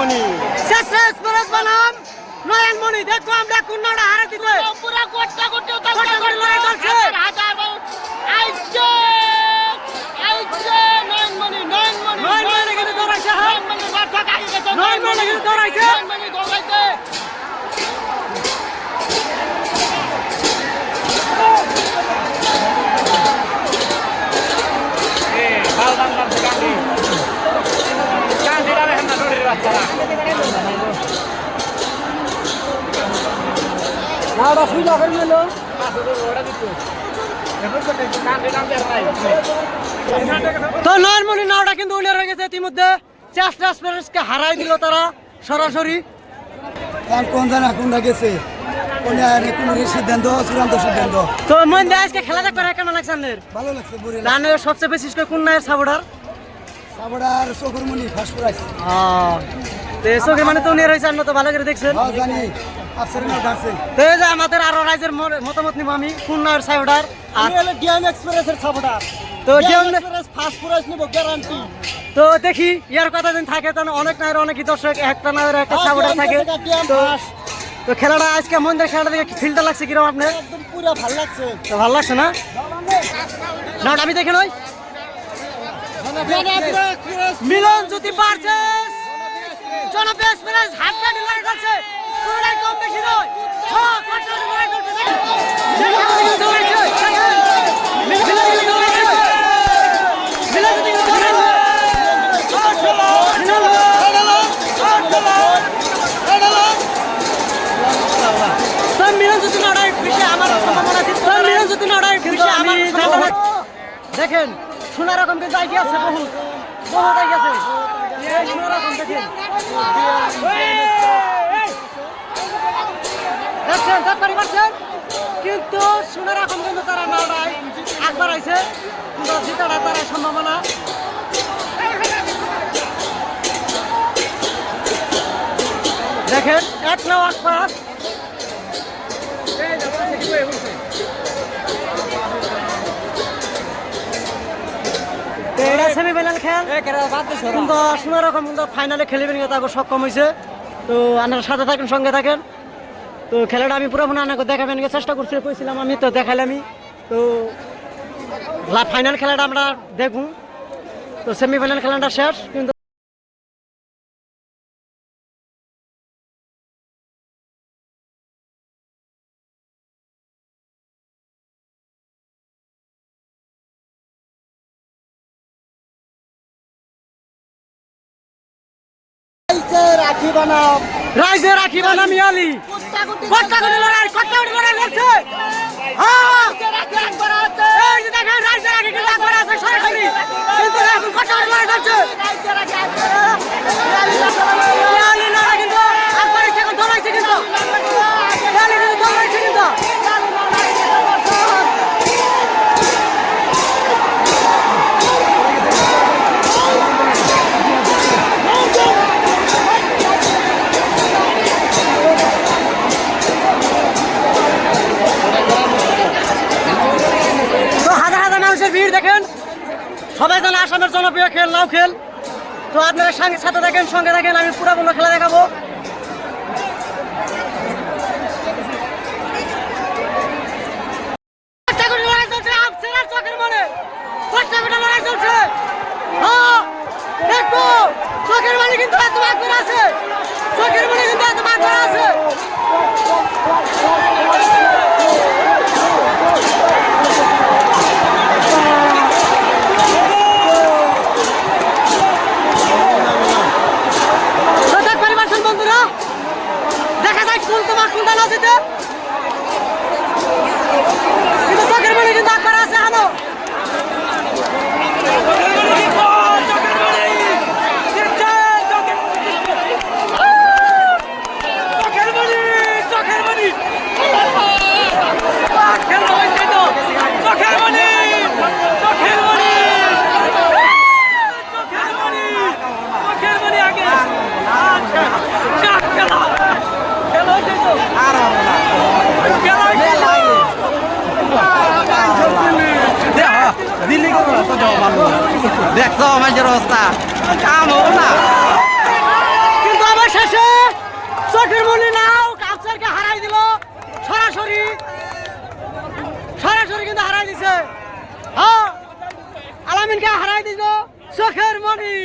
নয়নমণি শেষ এক্সপ্রেস বানাম নয়নমণি। দেখো আমরা কোনটা হারা দিতে পুরো গোটা গোটা গোটা গোটা লড়াই চলছে। আইছে নয়নমণি নয়নমণি কিন্তু দৌড়াইছে। হ্যাঁ নয়নমণি মাথা কাটি গেছে। নয়নমণি কিন্তু দৌড়াইছে। নয়নমণি দৌড়াইছে। নাওটা সুজা করে নিল। তো নয়নমণি নাওটা কিন্তু উইনার হয়ে গেছে ইতিমধ্যে। চেষ্টা এক্সপ্রেসকে হারাই দিল তারা সরাসরি। কোন জানা কোনটা গেছে কোন সিদ্ধান্ত চূড়ান্ত সিদ্ধান্ত। তো মন্দে আজকে খেলা দেখতে কেমন লাগছে আপনার? ভালো লাগছে বুড়ি জানো সবচেয়ে বেশি কোন নায়ের সাপোর্টার? সাবড়ার চকুরমণি ফার্স্ট প্রাইজ। তো চোখে মানে তো উনির হয়েছে, আপনি তো ভালো করে দেখছেন। জানি আফসার নাম আছে। তো এই যে আমাদের আরো রাইজের মতামত নিব আমি কোন নায়ের সাপোর্টার। আমি হলো ডিএম এক্সপ্রেসের সাপোর্টার। তো ডিএম এক্সপ্রেস ফার্স্ট প্রাইজ নিব গ্যারান্টি। তো দেখি ইয়ার কথা দিন থাকে তাহলে অনেক নায়ের অনেক দর্শক একটা নায়ের একটা সাপোর্টার থাকে। তো খেলাটা আজকে মন্দির খেলাটা দেখে ফিলটা লাগছে কিরকম আপনার? একদম পুরো ভালো লাগছে। তো ভালো লাগছে না? না আমি দেখে নই মিলন জ্যোতি পারচেস জনপ্রিয় এক্সপ্রেস হাত কাটি লড়াই করছে। পুরোটাই কম বেশি নয়। হ্যাঁ কট্টার লড়াই করছে। মিলন জ্যোতি দৌড়াইছে। মিলন জ্যোতি দৌড়াইছে। মিলন জ্যোতি দৌড়াইছে। তো মিলন জ্যোতি লড়াই বিষয়ে আমার সম্ভাবনা আছে। তো মিলন জ্যোতি লড়াই বিষয়ে আমার সম্ভাবনা দেখেন শোনা রকম কিন্তু আগে আছে বহুত বহুত আগে আছে। শোনা রকম দেখেন দেখছেন তারপরে পারছেন কিন্তু শোনা রকম কিন্তু তারা নাওড়ায় একবার আইছে কিন্তু জিতাটা তারা সম্ভাবনা। দেখেন এক নাও এক পাস সেমিফাইনাল খেল কিন্তু শোনা রকম কিন্তু ফাইনালে খেলিবেন তাকে সক্ষম হয়েছে। তো আপনারা সাথে থাকেন সঙ্গে থাকেন। তো খেলাটা আমি পুরো আপনাকে দেখাবেন চেষ্টা করছি কইছিলাম আমি তো দেখালামই। তো ফাইনাল খেলাটা আমরা দেখুন। তো সেমিফাইনাল খেলাটা শেষ কিন্তু রাখি বানাম রাইজে রাখি বানাম ইয়ালি কট্টা কোটি লড়াই করছে। হ্যাঁ এই যে দেখেন রাইজে রাখি কিন্তু একবার আছে সরাসরি কিন্তু এখন কট্টা কোটি লড়াই করছে। ইয়ালি লড়াই কিন্তু একবার ইচ্ছে করে ধরাইছে কিন্তু ইয়ালি কিন্তু ধরাইছে কিন্তু ভিড় দেখেন সবাই জানে আসামের জনপ্রিয় খেল নাও খেল। তো আপনারা সাথে থাকেন সঙ্গে থাকেন আমি পুরো খেলা দেখাবো। চোখের বাড়ি কিন্তু এত একবার আছে। চোখের বাড়ি কিন্তু এত একবার আছে। দেখা যায় কোন তোমার কোনটা না যেতে কিন্তু চোখের বাড়ি কিন্তু একবার আছে আলো। দেখছো আমার অবস্থা কাম হবো না কিন্তু আলামিনকে হারাই দিল চোখের মনি।